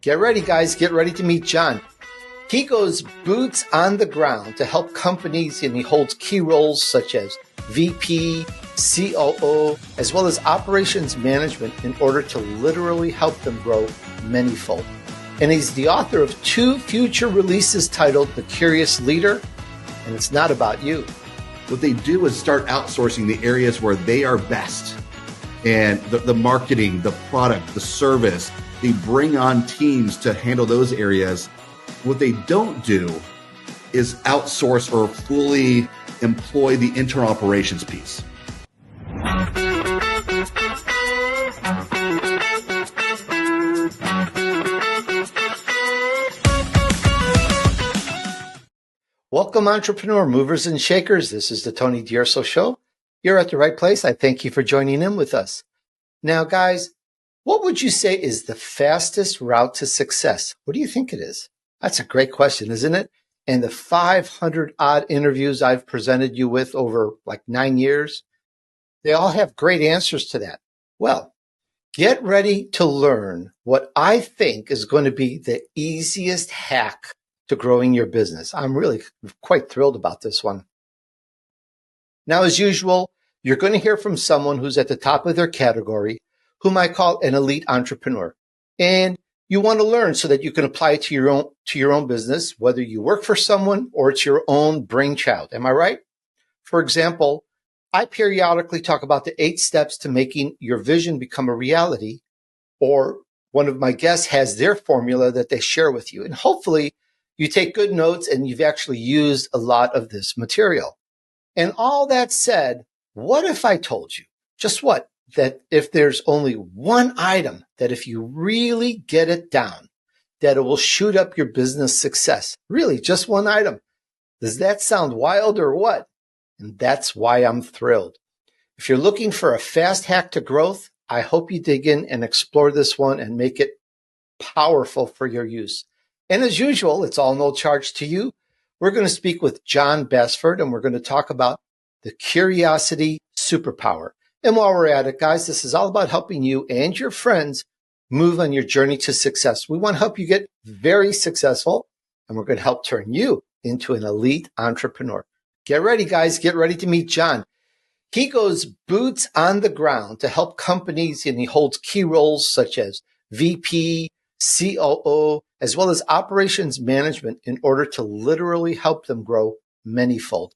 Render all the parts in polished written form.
Get ready, guys. Get ready to meet John. He goes boots on the ground to help companies, and he holds key roles such as VP, COO, as well as operations management in order to literally help them grow manyfold. And he's the author of 2 future releases titled The Curious Leader, and it's not about you. What they do is start outsourcing the areas where they are best. And the marketing, the product, the service, they bring on teams to handle those areas. What they don't do is outsource or fully employ the internal operations piece. Welcome, entrepreneur movers and shakers. This is the Tony D'Urso Show. You're at the right place. I thank you for joining in with us. Now, guys, what would you say is the fastest route to success? What do you think it is? That's a great question, isn't it? And the 500 odd interviews I've presented you with over like 9 years, they all have great answers to that. Well, get ready to learn what I think is going to be the easiest hack to growing your business. I'm really quite thrilled about this one. Now, as usual, you're going to hear from someone who's at the top of their category, whom I call an elite entrepreneur. And you want to learn so that you can apply it to your own business, whether you work for someone or it's your own brainchild. Am I right? For example, I periodically talk about the 8 steps to making your vision become a reality, or one of my guests has their formula that they share with you. And hopefully you take good notes and you've actually used a lot of this material. And all that said, what if I told you, just what? That if there's only one item that if you really get it down, that it will shoot up your business success. Really, just one item. Does that sound wild or what? And that's why I'm thrilled. If you're looking for a fast hack to growth, I hope you dig in and explore this one and make it powerful for your use. And as usual, it's all no charge to you. We're going to speak with John Basford, and we're going to talk about the curiosity superpower. And while we're at it, guys, this is all about helping you and your friends move on your journey to success. We want to help you get very successful, and we're going to help turn you into an elite entrepreneur. Get ready, guys. Get ready to meet John. He goes boots on the ground to help companies, and he holds key roles such as VP, COO, as well as operations management in order to literally help them grow manyfold.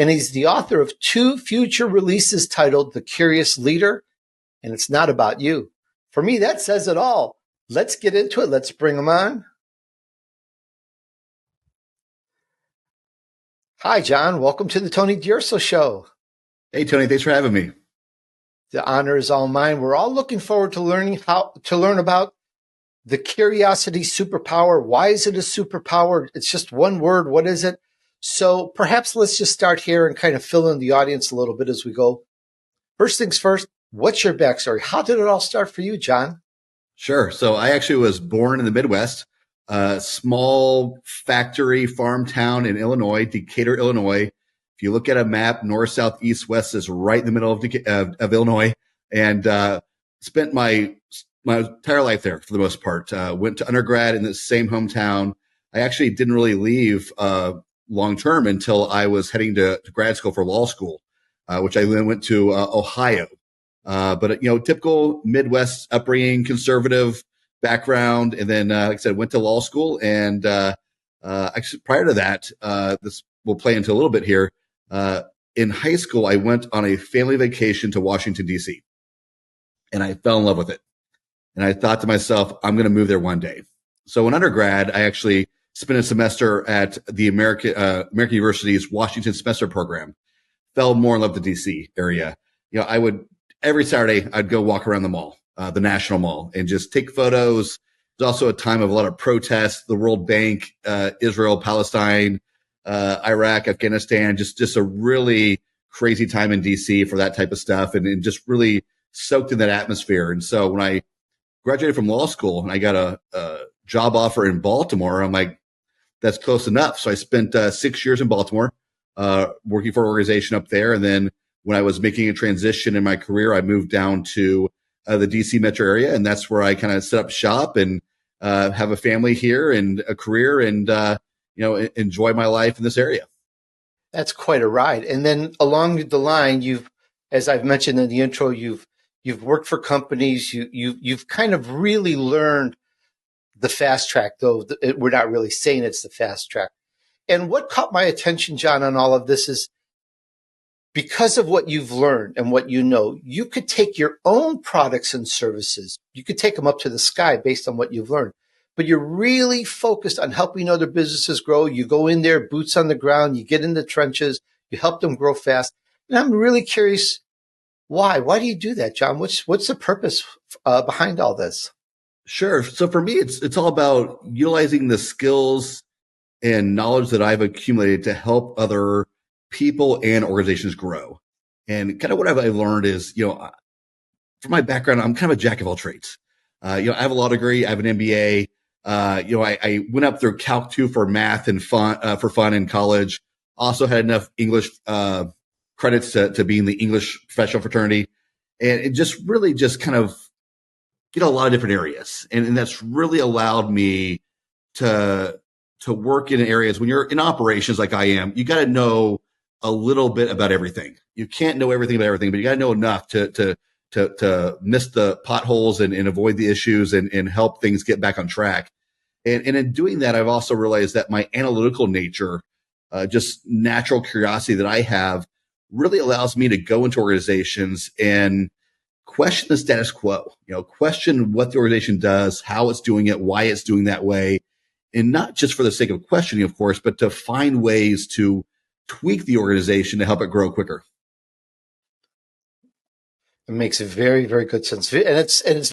And he's the author of 2 future releases titled The Curious Leader, and it's not about you. For me, that says it all. Let's get into it. Let's bring him on. Hi, John. Welcome to the Tony D'Urso Show. Hey, Tony. Thanks for having me. The honor is all mine. We're all looking forward to learn about the curiosity superpower. Why is it a superpower? It's just one word. What is it? So perhaps let's just start here and kind of fill in the audience a little bit as we go. First things first, what's your backstory? How did it all start for you, John? Sure. So I actually was born in the Midwest, a small factory farm town in Illinois, Decatur, Illinois. If you look at a map, north, south, east, west is right in the middle of Illinois, and spent my entire life there for the most part. Went to undergrad in the same hometown. I actually didn't really leave long-term until I was heading to grad school for law school, which I then went to Ohio. But, typical Midwest upbringing, conservative background. And then, like I said, went to law school. And actually, prior to that, this will play into a little bit here. In high school, I went on a family vacation to Washington, D.C., and I fell in love with it. And I thought to myself, I'm going to move there one day. So in undergrad, I actually spent a semester at the American University's Washington semester program. Fell more in love with the DC area. Every Saturday I'd go walk around the mall, the National Mall, and just take photos. There's also a time of a lot of protests, the World Bank, Israel, Palestine, Iraq, Afghanistan, just a really crazy time in DC for that type of stuff, and just really soaked in that atmosphere. And so when I graduated from law school and I got a job offer in Baltimore, I'm like, that's close enough. So I spent 6 years in Baltimore, working for an organization up there. And then when I was making a transition in my career, I moved down to the DC metro area. And that's where I kind of set up shop and have a family here and a career and, enjoy my life in this area. That's quite a ride. And then along the line, as I've mentioned in the intro, you've worked for companies. You've kind of really learned the fast track, though we're not really saying it's the fast track. And what caught my attention, John, on all of this is because of what you've learned and what you know, you could take your own products and services. You could take them up to the sky based on what you've learned. But you're really focused on helping other businesses grow. You go in there, boots on the ground, you get in the trenches, you help them grow fast. And I'm really curious, why? Why do you do that, John? What's the purpose behind all this? Sure. So for me, it's all about utilizing the skills and knowledge that I've accumulated to help other people and organizations grow. And kind of what I've learned is, from my background, I'm kind of a jack of all trades. I have a law degree, I have an MBA. I went up through Calc 2 for math and for fun in college. Also had enough English credits to be in the English professional fraternity, and it just really just kind of get a lot of different areas, and that's really allowed me to work in areas. When you're in operations like I am, you got to know a little bit about everything. You can't know everything about everything, but you got to know enough to miss the potholes and avoid the issues and help things get back on track. And in doing that, I've also realized that my analytical nature, just natural curiosity that I have, really allows me to go into organizations and question the status quo, question what the organization does, how it's doing it, why it's doing that way. And not just for the sake of questioning, of course, but to find ways to tweak the organization to help it grow quicker. It makes very, very good sense. And it's